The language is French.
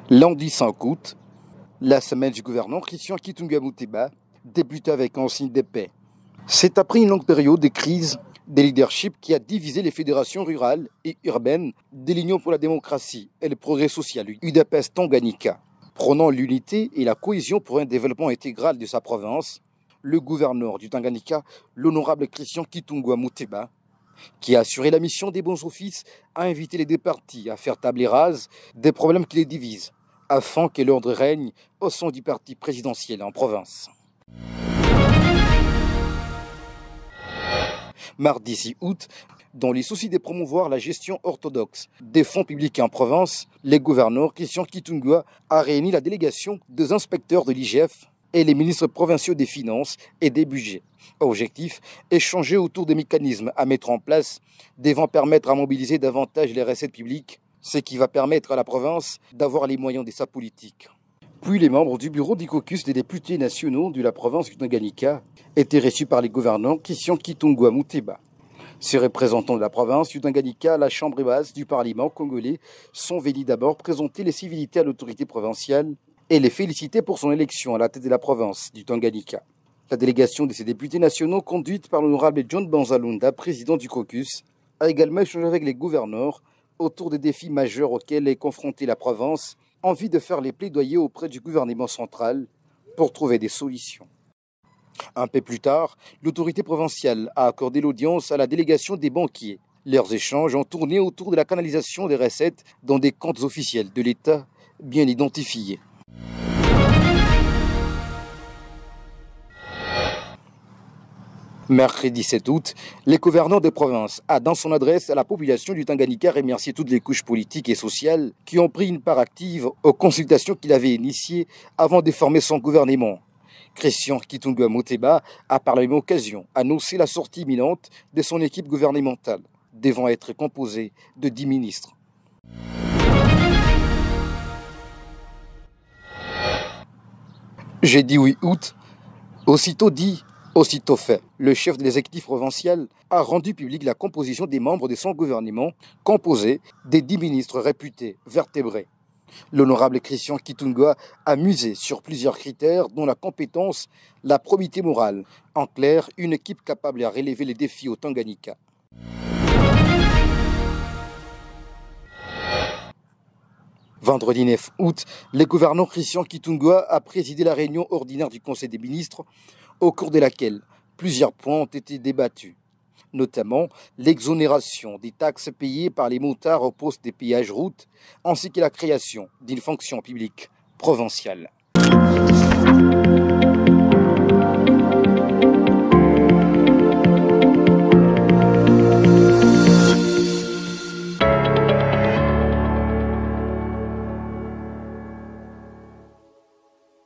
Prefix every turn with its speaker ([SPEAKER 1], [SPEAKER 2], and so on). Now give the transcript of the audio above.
[SPEAKER 1] Lundi 5 août, la semaine du gouverneur Christian Kitunga Muteba débute avec un signe de paix. C'est après une longue période de crise des leaderships qui a divisé les fédérations rurales et urbaines de l'Union pour la démocratie et le progrès social, UDPS Tanganyika. Prônant l'unité et la cohésion pour un développement intégral de sa province, le gouverneur du Tanganyika, l'honorable Christian Kitunga Muteba, qui a assuré la mission des bons offices, a invité les deux partis à faire table rase des problèmes qui les divisent, afin que l'ordre règne au sein du parti présidentiel en province. Mardi 6 août, dans les soucis de promouvoir la gestion orthodoxe des fonds publics en province, le gouverneur Christian Kitunga a réuni la délégation des inspecteurs de l'IGF et les ministres provinciaux des Finances et des Budgets. Objectif, échanger autour des mécanismes à mettre en place devant permettre à mobiliser davantage les recettes publiques, ce qui va permettre à la province d'avoir les moyens de sa politique. Puis les membres du bureau du caucus des députés nationaux de la province du Tanganyika étaient reçus par les gouverneurs Christian Kitunga Muteba. Ces représentants de la province du Tanganyika à la chambre basse du Parlement congolais sont venus d'abord présenter les civilités à l'autorité provinciale et les féliciter pour son élection à la tête de la province du Tanganyika. La délégation de ces députés nationaux, conduite par l'honorable John Banzalunda, président du caucus, a également échangé avec les gouverneurs autour des défis majeurs auxquels est confrontée la province, en vue de faire les plaidoyers auprès du gouvernement central pour trouver des solutions. Un peu plus tard, l'autorité provinciale a accordé l'audience à la délégation des banquiers. Leurs échanges ont tourné autour de la canalisation des recettes dans des comptes officiels de l'État bien identifiés. Mercredi 7 août, le gouverneur de province a, dans son adresse à la population du Tanganyika, remercié toutes les couches politiques et sociales qui ont pris une part active aux consultations qu'il avait initiées avant de former son gouvernement. Christian Kitunga Muteba a par la même occasion annoncé la sortie imminente de son équipe gouvernementale, devant être composée de 10 ministres. Jeudi 8 août, aussitôt dit, aussitôt fait, le chef de l'exécutif provincial a rendu publique la composition des membres de son gouvernement, composé des 10 ministres réputés, vertébrés. L'honorable Christian Kitunga a misé sur plusieurs critères, dont la compétence, la probité morale. En clair, une équipe capable de relever les défis au Tanganyika. Vendredi 9 août, le gouverneur Christian Kitunga a présidé la réunion ordinaire du Conseil des ministres, au cours de laquelle plusieurs points ont été débattus, notamment l'exonération des taxes payées par les motards au poste des péages routes, ainsi que la création d'une fonction publique provinciale.